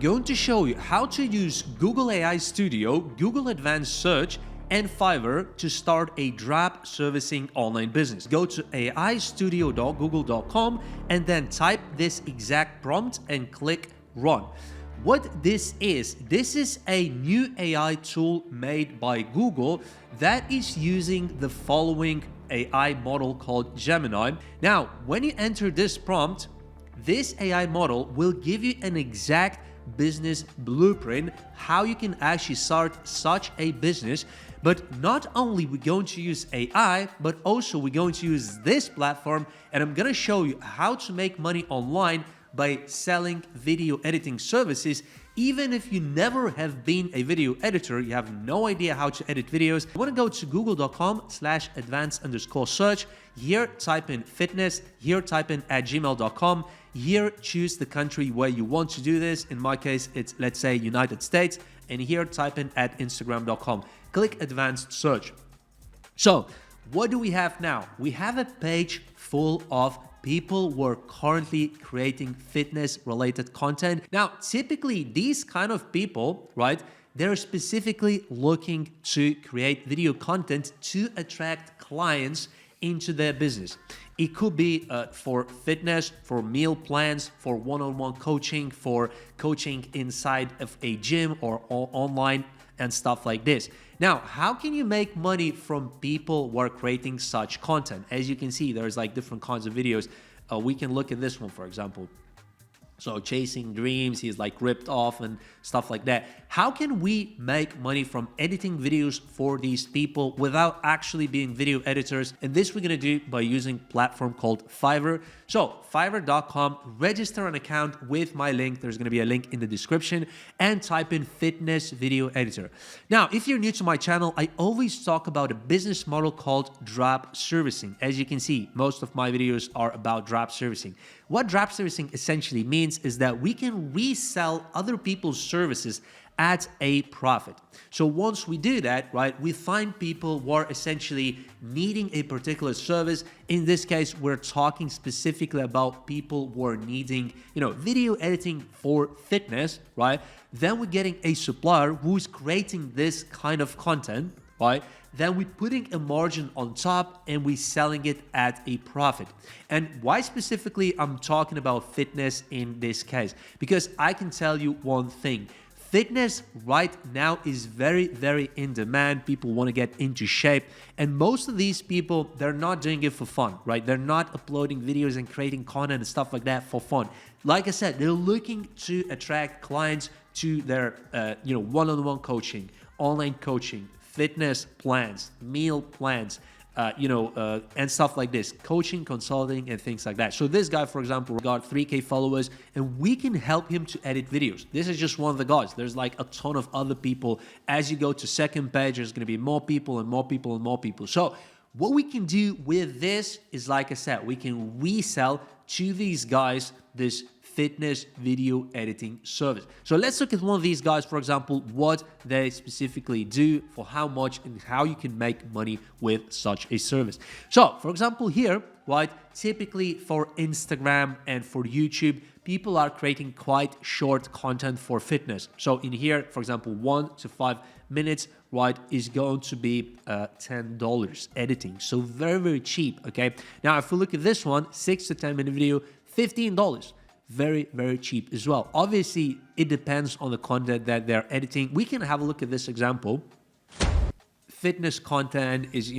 Going to show you how to use Google AI Studio, Google Advanced Search, and Fiverr to start a drop servicing online business. Go to aistudio.google.com and then type this exact prompt and click run. What this is a new AI tool made by Google that is using the following AI model called Gemini. Now, when you enter this prompt, this AI model will give you an exact business blueprint, how you can actually start such a business. But not only we're going to use AI, but also we're going to use this platform, and I'm gonna show you how to make money online by selling video editing services. Even if you never have been a video editor, you have no idea how to edit videos, you want to go to google.com/advanced_search. Here type in fitness, here type in @gmail.com. Here choose the country where you want to do this. In my case, it's, let's say, United States. And here type in @instagram.com. Click advanced search. So what do we have now? We have a page full of people who are currently creating fitness related content. Now, typically these kind of people, right, they're specifically looking to create video content to attract clients into their business. It could be for fitness, for meal plans, for one-on-one coaching, for coaching inside of a gym or online and stuff like this. Now, how can you make money from people who are creating such content? As you can see, there's like different kinds of videos. We can look at this one, for example. So chasing dreams, he's like ripped off and stuff like that. How can we make money from editing videos for these people without actually being video editors? And this we're gonna do by using a platform called Fiverr. So fiverr.com, register an account with my link. There's gonna be a link in the description, and type in fitness video editor. Now, if you're new to my channel, I always talk about a business model called drop servicing. As you can see, most of my videos are about drop servicing. What drop servicing essentially means is that we can resell other people's services at a profit. So once we do that, right, we find people who are essentially needing a particular service. In this case, we're talking specifically about people who are needing, video editing for fitness, right? Then we're getting a supplier who's creating this kind of content, right? Then we're putting a margin on top and we're selling it at a profit. And why specifically I'm talking about fitness in this case? Because I can tell you one thing. Fitness right now is very, very in demand. People want to get into shape. And most of these people, they're not doing it for fun, right? They're not uploading videos and creating content and stuff like that for fun. Like I said, they're looking to attract clients to their, one-on-one coaching, online coaching, fitness plans, meal plans, and stuff like this, coaching, consulting, and things like that. So this guy, for example, got 3K followers, and we can help him to edit videos. This is just one of the guys. There's like a ton of other people. As you go to second page, there's going to be more people and more people and more people. So what we can do with this is, like I said, we can resell to these guys this fitness video editing service. So let's look at one of these guys, for example, what they specifically do, for how much, and how you can make money with such a service. So for example here, right, typically for Instagram and for YouTube, people are creating quite short content for fitness. So in here, for example, 1 to 5 minutes, right, is going to be $10 editing. So very, very cheap, okay? Now, if we look at this one, 6 to 10 minute video, $15. Very, very cheap as well. Obviously, it depends on the content that they're editing. We can have a look at this example. Fitness content is,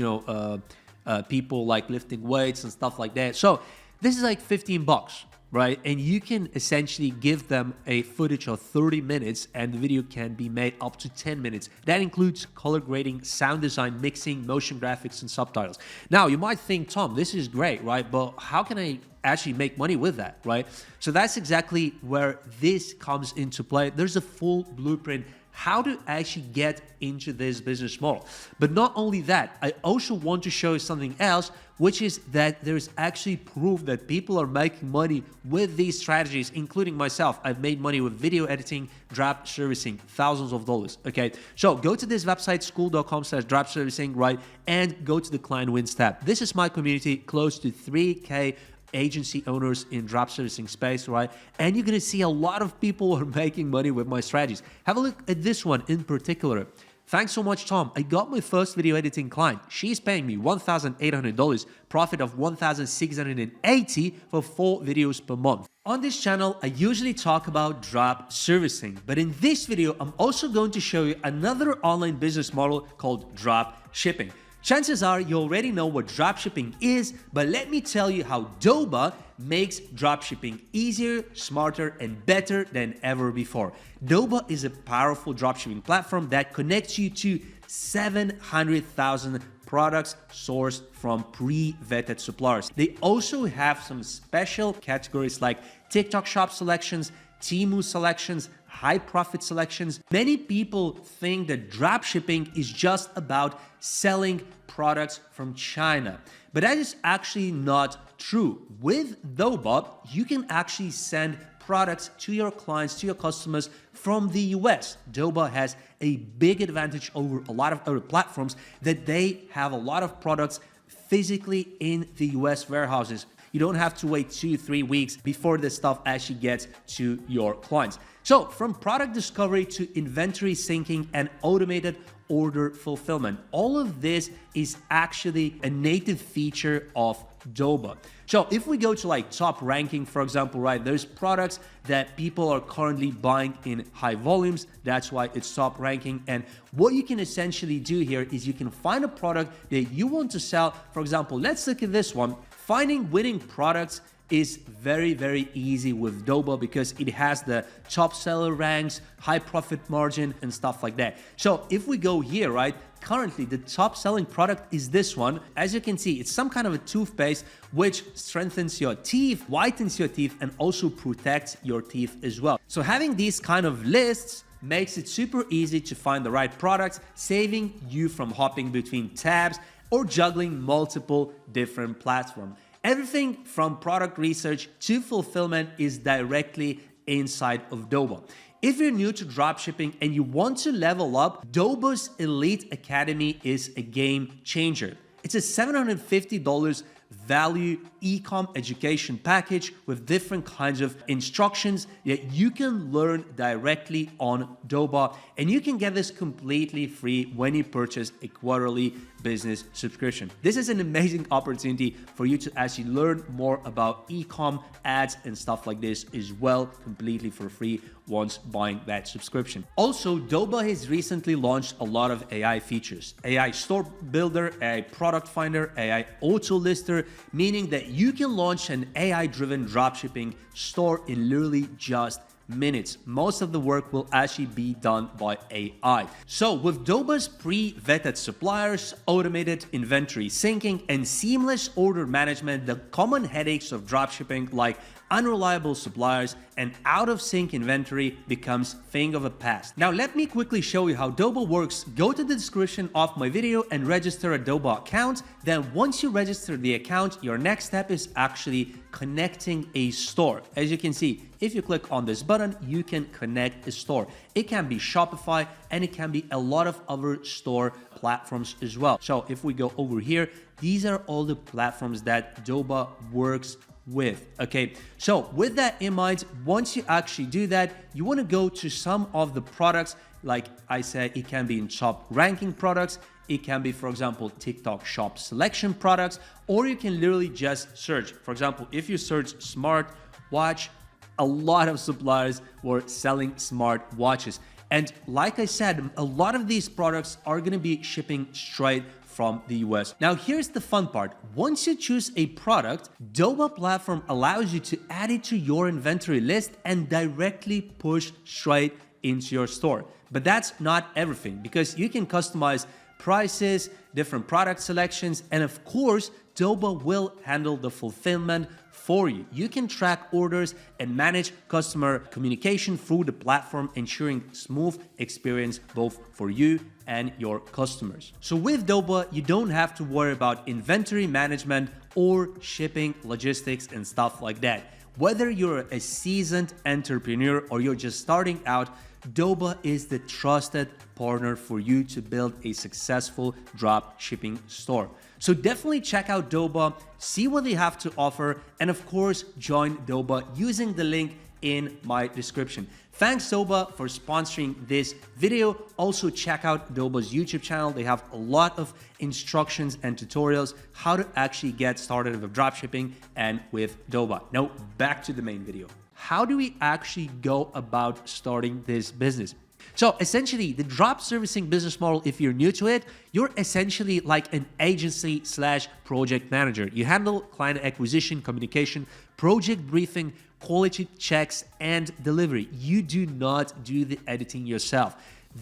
people like lifting weights and stuff like that. So this is like $15, right? And you can essentially give them a footage of 30 minutes and the video can be made up to 10 minutes. That includes color grading, sound design, mixing, motion graphics, and subtitles. Now, you might think, Tom, this is great, right? But how can I actually make money with that, right? So that's exactly where this comes into play. There's a full blueprint how to actually get into this business model. But not only that, I also want to show you something else, which is that there's actually proof that people are making money with these strategies, including myself. I've made money with video editing, drop servicing, thousands of dollars, okay? So go to this website, school.com/drop servicing, right? And go to the client wins tab. This is my community, close to 3K agency owners in drop servicing space, right? And you're gonna see a lot of people are making money with my strategies. Have a look at this one in particular. Thanks so much, Tom. I got my first video editing client. She's paying me $1,800, profit of $1,680 for 4 videos per month. On this channel, I usually talk about drop servicing, but in this video, I'm also going to show you another online business model called drop shipping. Chances are you already know what dropshipping is, but let me tell you how Doba makes dropshipping easier, smarter, and better than ever before. Doba is a powerful dropshipping platform that connects you to 700,000 products sourced from pre-vetted suppliers. They also have some special categories like TikTok shop selections, Temu selections, high profit selections. Many people think that dropshipping is just about selling products from China, but that is actually not true. With Doba, you can actually send products to your clients, to your customers from the US. Doba has a big advantage over a lot of other platforms that they have a lot of products physically in the US warehouses. You don't have to wait 2-3 weeks before this stuff actually gets to your clients. So from product discovery to inventory syncing and automated order fulfillment, all of this is actually a native feature of Doba. So if we go to like top ranking, for example, right, there's products that people are currently buying in high volumes. That's why it's top ranking. And what you can essentially do here is you can find a product that you want to sell. For example, let's look at this one. Finding winning products is very, very easy with Doba because it has the top seller ranks, high profit margin, and stuff like that. So if we go here, right, currently the top selling product is this one. As you can see, it's some kind of a toothpaste which strengthens your teeth, whitens your teeth, and also protects your teeth as well. So having these kind of lists makes it super easy to find the right products, saving you from hopping between tabs or juggling multiple different platforms. Everything from product research to fulfillment is directly inside of Doba. If you're new to dropshipping and you want to level up, Doba's Elite Academy is a game changer. It's a $750 value e-com education package with different kinds of instructions that you can learn directly on Doba, and you can get this completely free when you purchase a quarterly business subscription. This is an amazing opportunity for you to actually learn more about e-com ads and stuff like this as well, completely for free once buying that subscription. Also, Doba has recently launched a lot of AI features. AI store builder, AI product finder, AI auto lister, meaning that you can launch an AI-driven dropshipping store in literally just minutes. Most of the work will actually be done by AI. So with Doba's pre-vetted suppliers, automated inventory syncing, and seamless order management, the common headaches of dropshipping like unreliable suppliers and out-of-sync inventory becomes thing of the past. Now let me quickly show you how Doba works. Go to the description of my video and register a Doba account. Then once you register the account, your next step is actually connecting a store. As you can see, if you click on this button, you can connect a store. It can be Shopify and it can be a lot of other store platforms as well. So if we go over here, these are all the platforms that Doba works with. Okay, so with that in mind, once you actually do that, you want to go to some of the products. Like I said, it can be in top ranking products. It can be, for example, TikTok shop selection products, or you can literally just search. For example, if you search smart watch, a lot of suppliers were selling smart watches. And like I said, a lot of these products are going to be shipping straight from the US. Now here's the fun part. Once you choose a product, Doba platform allows you to add it to your inventory list and directly push straight into your store. But that's not everything, because you can customize prices, different product selections, and of course, Doba will handle the fulfillment for you. You can track orders and manage customer communication through the platform, ensuring smooth experience both for you and your customers. So with Doba, you don't have to worry about inventory management or shipping, logistics, and stuff like that. Whether you're a seasoned entrepreneur or you're just starting out, Doba is the trusted partner for you to build a successful drop shipping store. So definitely check out Doba, see what they have to offer, and of course, join Doba using the link in my description. Thanks Doba for sponsoring this video. Also check out Doba's YouTube channel. They have a lot of instructions and tutorials how to actually get started with dropshipping and with Doba. Now back to the main video. How do we actually go about starting this business? So essentially, the drop servicing business model, if you're new to it, you're essentially like an agency slash project manager. You handle client acquisition, communication, project briefing, quality checks, and delivery. You do not do the editing yourself.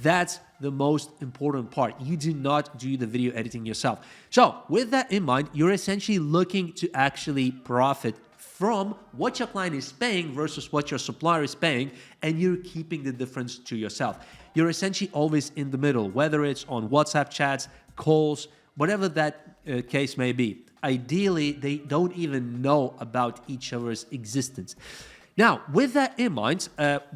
That's the most important part. You do not do the video editing yourself. So with that in mind, you're essentially looking to actually profit from what your client is paying versus what your supplier is paying, and you're keeping the difference to yourself. You're essentially always in the middle, whether it's on WhatsApp chats, calls, whatever that case may be. Ideally, they don't even know about each other's existence. Now, with that in mind,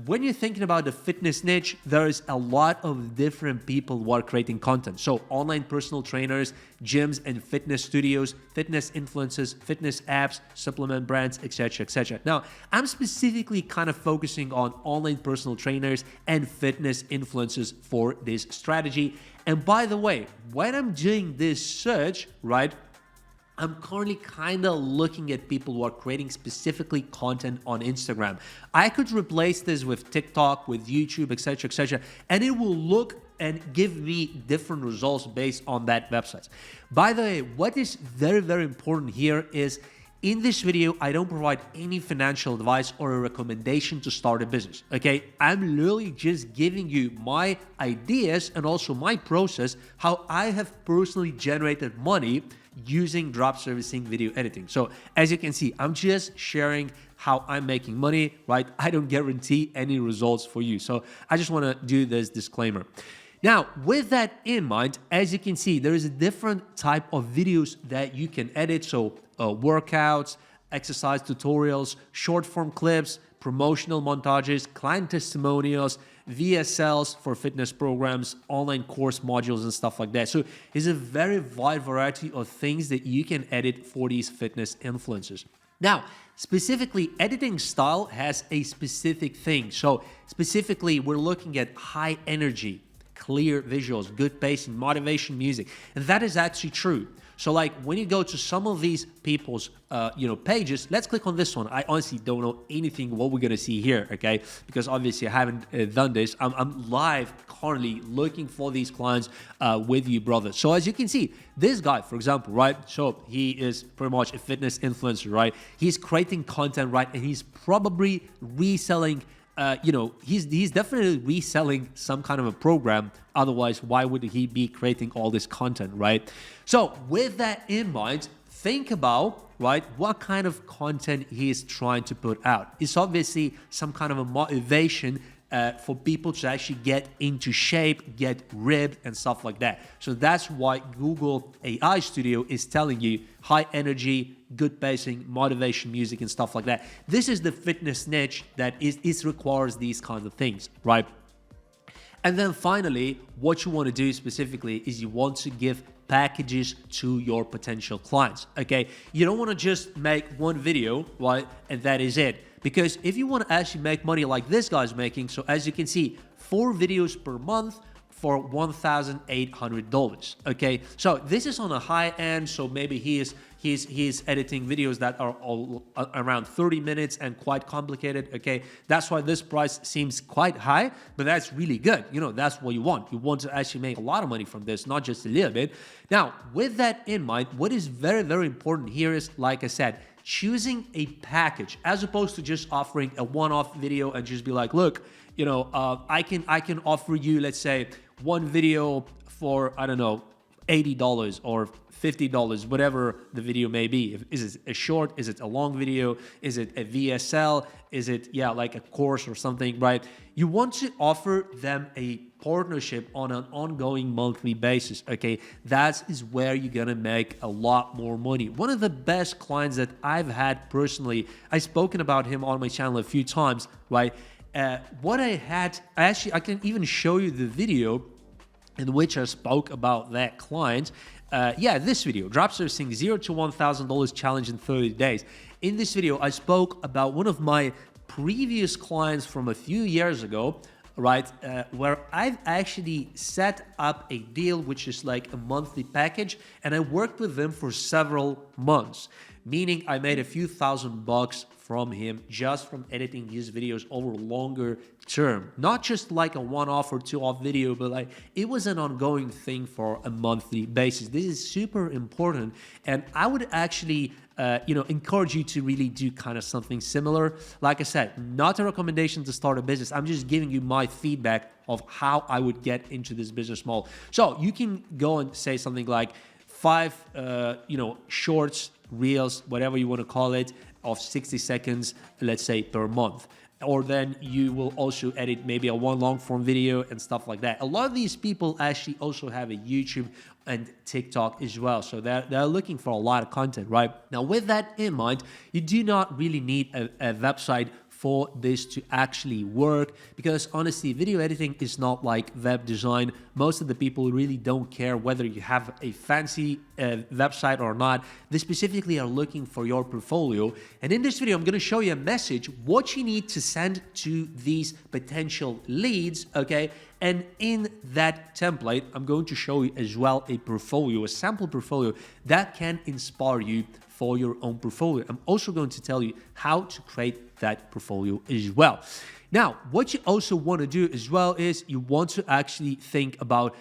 when you're thinking about the fitness niche, there's a lot of different people who are creating content. So online personal trainers, gyms and fitness studios, fitness influencers, fitness apps, supplement brands, etc., etc. Now, I'm specifically kind of focusing on online personal trainers and fitness influencers for this strategy. And by the way, when I'm doing this search, right, I'm currently kind of looking at people who are creating specifically content on Instagram. I could replace this with TikTok, with YouTube, etc., and it will look and give me different results based on that website. By the way, what is very, very important here is in this video, I don't provide any financial advice or a recommendation to start a business, okay? I'm literally just giving you my ideas and also my process, how I have personally generated money using drop servicing video editing. So as you can see, I'm just sharing how I'm making money, right? I don't guarantee any results for you. So I just want to do this disclaimer. Now, with that in mind, as you can see, there is a different type of videos that you can edit. So workouts, exercise tutorials, short form clips, promotional montages, client testimonials, VSLs for fitness programs, online course modules and stuff like that. So it's a very wide variety of things that you can edit for these fitness influencers. Now, specifically, editing style has a specific thing. So specifically, we're looking at high energy, clear visuals, good pacing, motivation music. And that is actually true. So like when you go to some of these people's pages, let's click on this one. I honestly don't know anything what we're gonna see here, okay? Because obviously I haven't done this. I'm live currently looking for these clients with you, brother. So as you can see, this guy, for example, right? So he is pretty much a fitness influencer, right? He's creating content, right? And he's probably reselling he's definitely reselling some kind of a program. Otherwise, why would he be creating all this content, right? So with that in mind, think about, right, what kind of content he is trying to put out. It's obviously some kind of a motivation for people to actually get into shape, get ripped and stuff like that. So that's why Google AI Studio is telling you high energy, good pacing, motivation music and stuff like that. This is the fitness niche that requires these kinds of things, right? And then finally, what you want to do specifically is you want to give packages to your potential clients, okay? You don't want to just make one video, right, and that is it. Because if you want to actually make money like this guy's making, so as you can see, 4 videos per month for $1,800, okay? So this is on a high end, so maybe he's editing videos that are all around 30 minutes and quite complicated, okay? That's why this price seems quite high, but that's really good. You know, that's what you want. You want to actually make a lot of money from this, not just a little bit. Now, with that in mind, what is very, very important here is, like I said, choosing a package as opposed to just offering a one-off video and just be like, look, I can offer you, let's say, one video for, I don't know, $80 or $50, whatever the video may be. Is it a short? Is it a long video? Is it a VSL? Is it, like a course or something, right? You want to offer them a partnership on an ongoing monthly basis, okay? That is where you're gonna make a lot more money. One of the best clients that I've had personally, I've spoken about him on my channel a few times, right? What I can even show you the video in which I spoke about that client. This video, drop servicing $0 to $1,000 challenge in 30 days. In this video, I spoke about one of my previous clients from a few years ago, right? Where I've actually set up a deal, which is like a monthly package, and I worked with them for several months, meaning I made a few $1,000 from him just from editing his videos over longer term. Not just like a one-off or two-off video, but like it was an ongoing thing for a monthly basis. This is super important, and I would actually encourage you to really do kind of something similar. Like I said, not a recommendation to start a business. I'm just giving you my feedback of how I would get into this business model. So you can go and say something like 5 shorts, reels, whatever you want to call it, of 60 seconds, let's say, per month. Or then you will also edit maybe a one long form video and stuff like that. A lot of these people actually also have a YouTube and TikTok as well. So they're looking for a lot of content, right? Now, with that in mind, you do not really need a website for this to actually work, because honestly, video editing is not like web design. Most of the people really don't care whether you have a fancy website or not. They specifically are looking for your portfolio. And in this video, I'm going to show you a message, what you need to send to these potential leads, okay? And in that template, I'm going to show you as well a portfolio, a sample portfolio that can inspire you for your own portfolio. I'm also going to tell you how to create that portfolio as well. Now, what you also want to do as well is you want to actually think about,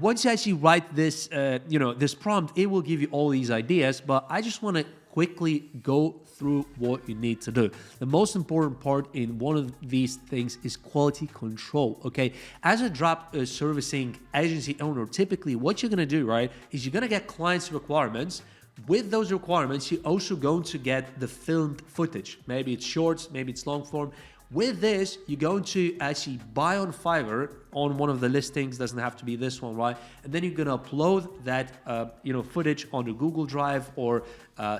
once you actually write this, this prompt, it will give you all these ideas, but I just want to quickly go through what you need to do. The most important part in one of these things is quality control, okay? As a drop servicing agency owner, typically what you're going to do, right, is you're going to get clients' requirements. With those requirements, you're also going to get the filmed footage. Maybe it's shorts, maybe it's long form. With this, you're going to actually buy on Fiverr on one of the listings, doesn't have to be this one, right? And then you're gonna upload that footage onto Google Drive or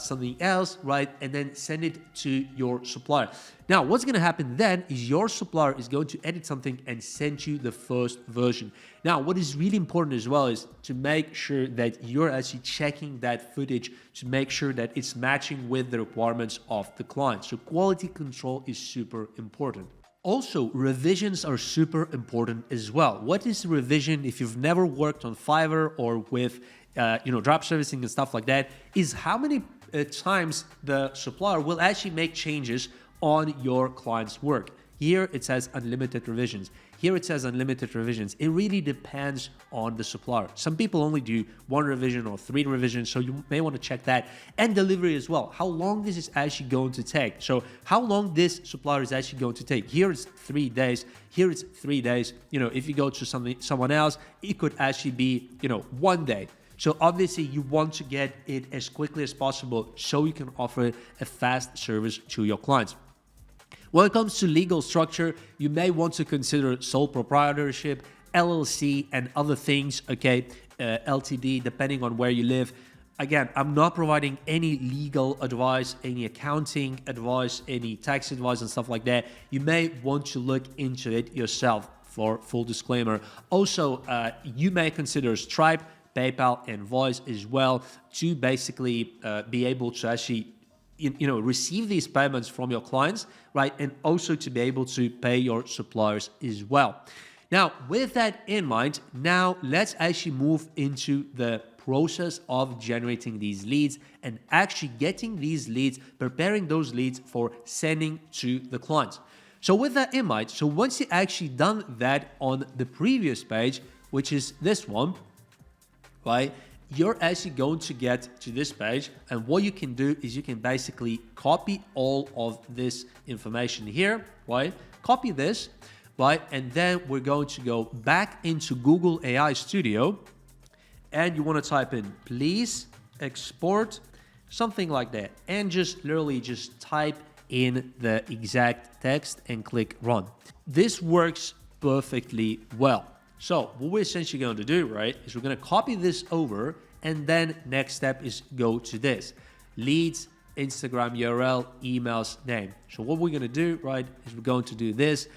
something else, right? And then send it to your supplier. Now, what's gonna happen then is your supplier is going to edit something and send you the first version. Now, what is really important as well is to make sure that you're actually checking that footage to make sure that it's matching with the requirements of the client. So quality control is super important. Also, revisions are super important as well. What is revision? If you've never worked on Fiverr or with drop servicing and stuff like that, is how many times the supplier will actually make changes on your client's work. Here it says unlimited revisions. Here it says unlimited revisions. It really depends on the supplier. Some people only do 1 revision or 3 revisions, so you may want to check that. And delivery as well. How long this is actually going to take. So how long this supplier is actually going to take. Here it's 3 days. Here it's 3 days. If you go to someone else, it could actually be 1 day. So obviously you want to get it as quickly as possible so you can offer a fast service to your clients. When it comes to legal structure, you may want to consider sole proprietorship, LLC, and other things, okay? LTD, depending on where you live. Again, I'm not providing any legal advice, any accounting advice, any tax advice and stuff like that. You may want to look into it yourself for full disclaimer. Also, you may consider Stripe, PayPal, and Voice as well to basically be able to actually receive these payments from your clients, right? And also to be able to pay your suppliers as well. Now, with that in mind, now let's actually move into the process of generating these leads and actually getting these leads, preparing those leads for sending to the clients. So with that in mind, so once you actually done that on the previous page, which is this one, right? You're actually going to get to this page, and what you can do is you can basically copy all of this information here, right? Copy this, right? And then we're going to go back into Google AI Studio, and you want to type in please export, something like that, and just literally just type in the exact text and click run. This works perfectly well. So what we're essentially going to do, right, is we're going to copy this over, and then next step is go to this leads, Instagram URL, emails, name. So what we're going to do, right, is we're going to do this.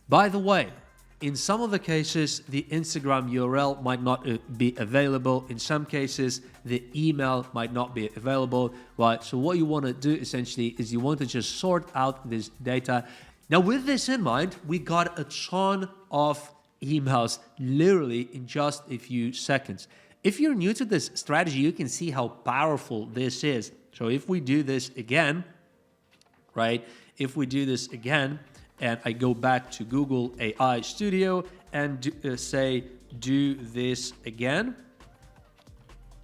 By the way, in some of the cases, the Instagram URL might not be available. In some cases, the email might not be available, right? So what you want to do essentially is you want to just sort out this data. Now, with this in mind, we got a ton of emails literally in just a few seconds. If you're new to this strategy, you can see how powerful this is. So if we do this again, right? If we do this again, and I go back to Google AI Studio and say, do this again,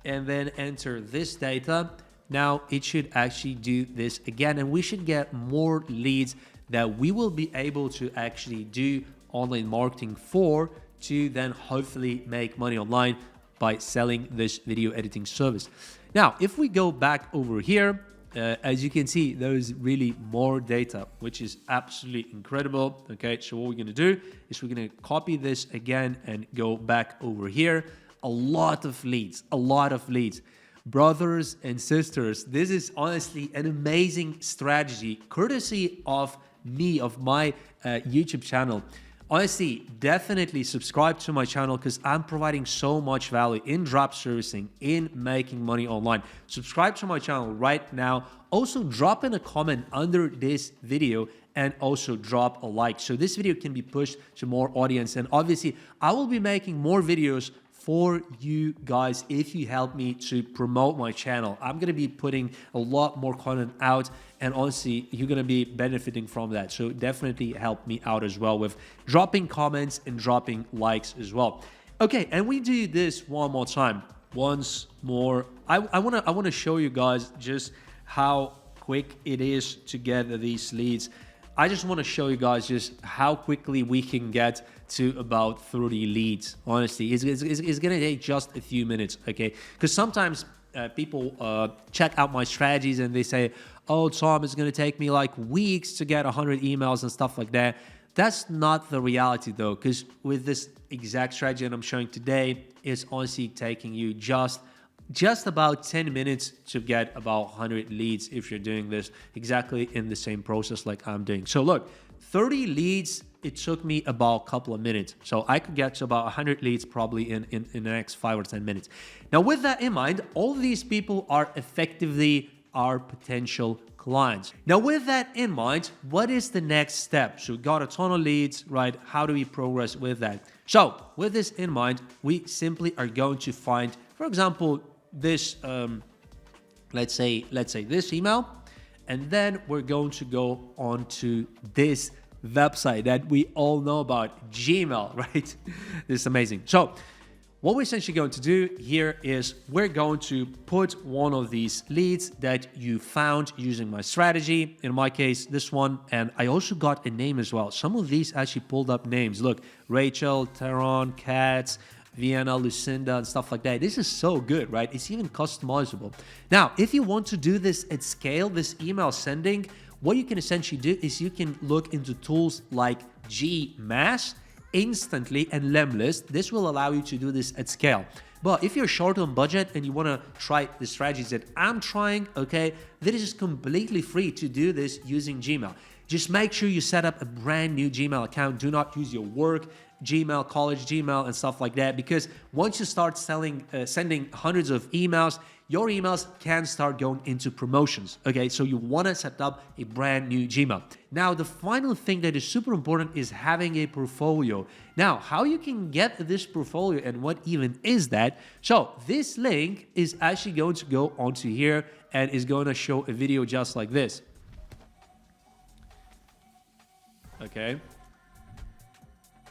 and then enter this data, now it should actually do this again, and we should get more leads that we will be able to actually do online marketing for, to then hopefully make money online by selling this video editing service. Now, if we go back over here, as you can see, there is really more data, which is absolutely incredible. Okay, so what we're going to do is we're going to copy this again and go back over here. A lot of leads, a lot of leads. Brothers and sisters, this is honestly an amazing strategy, courtesy of me, of my YouTube channel. Honestly, definitely subscribe to my channel because I'm providing so much value in drop servicing, in making money online. Subscribe to my channel right now. Also, drop in a comment under this video and also drop a like so this video can be pushed to more audience. And obviously, I will be making more videos for you guys if you help me to promote my channel. I'm going to be putting a lot more content out, and honestly, you're going to be benefiting from that. So definitely help me out as well with dropping comments and dropping likes as well. Okay, and we do this one more time. Once more, I want to show you guys just how quick it is to get these leads. I just want to show you guys just how quickly we can get to about 30 leads. Honestly, it's going to take just a few minutes, okay? Because sometimes people check out my strategies and they say, oh, Tom, it's going to take me like weeks to get 100 emails and stuff like that. That's not the reality though, because with this exact strategy that I'm showing today, it's honestly taking you just about 10 minutes to get about 100 leads if you're doing this exactly in the same process like I'm doing. So look, 30 leads, it took me about a couple of minutes. So I could get to about 100 leads probably in the next 5 or 10 minutes. Now with that in mind, all these people are effectively our potential clients. Now with that in mind, what is the next step? So we got a ton of leads, right? How do we progress with that? So with this in mind, we simply are going to find, for example, this, let's say this email, and then we're going to go on to this website that we all know about, Gmail, right? This is amazing. So what we're essentially going to do here is we're going to put one of these leads that you found using my strategy. In my case, this one, and I also got a name as well. Some of these actually pulled up names. Look, Rachel, Teron, Katz, Vienna, Lucinda, and stuff like that. This is so good, right? It's even customizable. Now, if you want to do this at scale, this email sending, what you can essentially do is you can look into tools like Gmass, Instantly, and Lemlist. This will allow you to do this at scale. But if you're short on budget and you want to try the strategies that I'm trying, okay, this is completely free to do this using Gmail. Just make sure you set up a brand new Gmail account. Do not use your work Gmail, college Gmail, and stuff like that, because once you start sending hundreds of emails, your emails can start going into promotions. Okay, so you want to set up a brand new Gmail. Now, the final thing that is super important is having a portfolio. Now, how you can get this portfolio and what even is that? So this link is actually going to go onto here and is going to show a video just like this. Okay.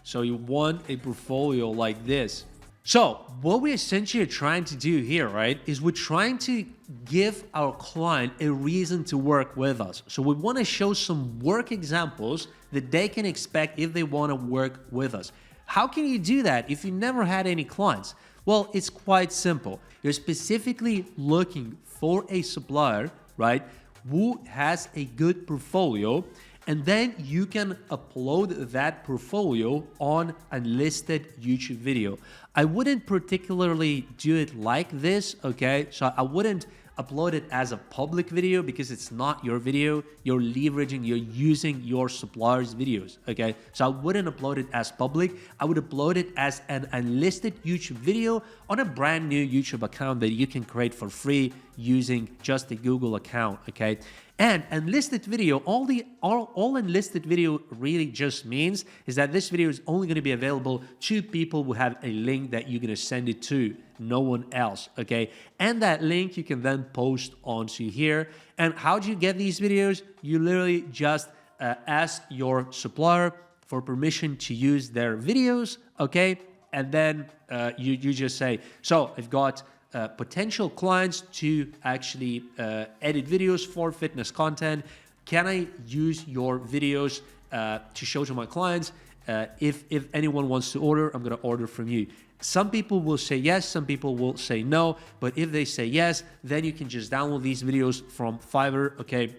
So you want a portfolio like this. So what we essentially are trying to do here, right, is we're trying to give our client a reason to work with us. So we want to show some work examples that they can expect if they want to work with us. How can you do that if you never had any clients? Well, it's quite simple. You're specifically looking for a supplier, right, who has a good portfolio, and then you can upload that portfolio on a listed YouTube video. I wouldn't particularly do it like this, okay? So I wouldn't upload it as a public video because it's not your video. You're leveraging, you're using your supplier's videos, okay? So I wouldn't upload it as public. I would upload it as an unlisted YouTube video on a brand new YouTube account that you can create for free using just a Google account, okay? And unlisted video, all unlisted video really just means is that this video is only going to be available to people who have a link that you're going to send it to, no one else, okay? And that link you can then post onto here. And how do you get these videos? You literally just ask your supplier for permission to use their videos, okay? And then you just say, so I've got potential clients to actually edit videos for fitness content. Can I use your videos to show to my clients? If anyone wants to order, I'm going to order from you. Some people will say yes, some people will say no, but if they say yes, then you can just download these videos from Fiverr, okay?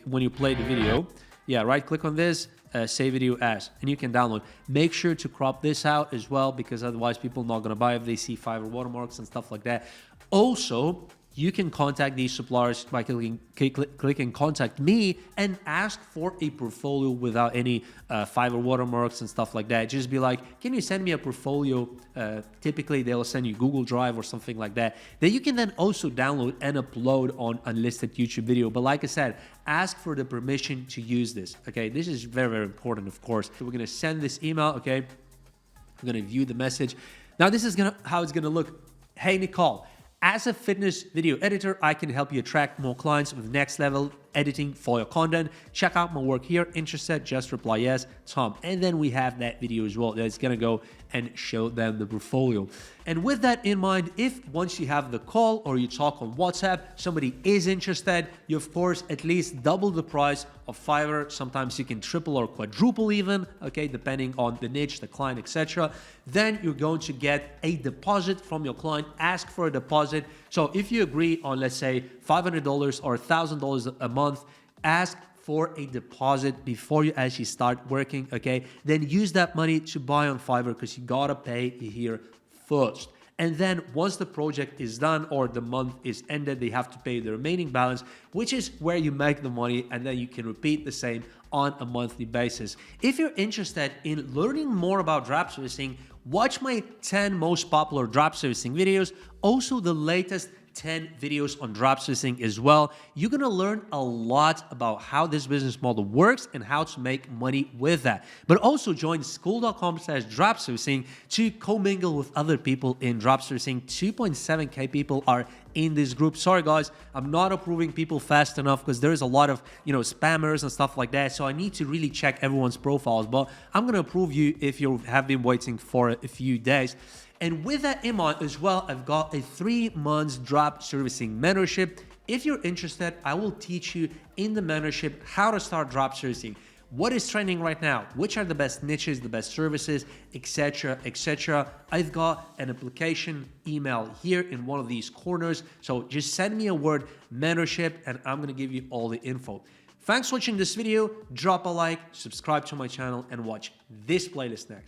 When you play the video, yeah, right click on this, save video as, and you can download. Make sure to crop this out as well, because otherwise people are not going to buy if they see Fiverr watermarks and stuff like that. Also, you can contact these suppliers by clicking contact me and ask for a portfolio without any Fiverr watermarks and stuff like that. Just be like, can you send me a portfolio? Typically, they'll send you Google Drive or something like that you can then also download and upload on unlisted YouTube video. But like I said, ask for the permission to use this, okay? This is very, very important, of course. So we're going to send this email, okay? We're going to view the message. Now, this is how it's going to look. Hey, Nicole. As a fitness video editor, I can help you attract more clients with next level editing for your content. Check out my work here. Interested? Just reply yes, Tom. And then we have that video as well that's gonna go and show them the portfolio. And with that in mind, if once you have the call or you talk on WhatsApp, somebody is interested, you of course at least double the price of Fiverr. Sometimes you can triple or quadruple even, okay, depending on the niche, the client, etc. Then you're going to get a deposit from your client. Ask for a deposit. So if you agree on, let's say, $500 or $1,000 a month, ask for a deposit before you actually start working, okay? Then use that money to buy on Fiverr, because you gotta pay here first. And then once the project is done or the month is ended, they have to pay the remaining balance, which is where you make the money, and then you can repeat the same on a monthly basis. If you're interested in learning more about drop servicing, watch my 10 most popular drop servicing videos, also the latest 10 videos on drop servicing as well. You're gonna learn a lot about how this business model works and how to make money with that. But also join school.com/drop servicing to commingle with other people in drop servicing. 2.7K people are in this group. Sorry guys, I'm not approving people fast enough because there is a lot of, spammers and stuff like that. So I need to really check everyone's profiles, but I'm gonna approve you if you have been waiting for a few days. And with that in mind as well, I've got a 3 months drop servicing mentorship. If you're interested, I will teach you in the mentorship how to start drop servicing, what is trending right now, which are the best niches, the best services, etc., etc. I've got an application email here in one of these corners. So just send me a word, mentorship, and I'm going to give you all the info. Thanks for watching this video. Drop a like, subscribe to my channel, and watch this playlist next.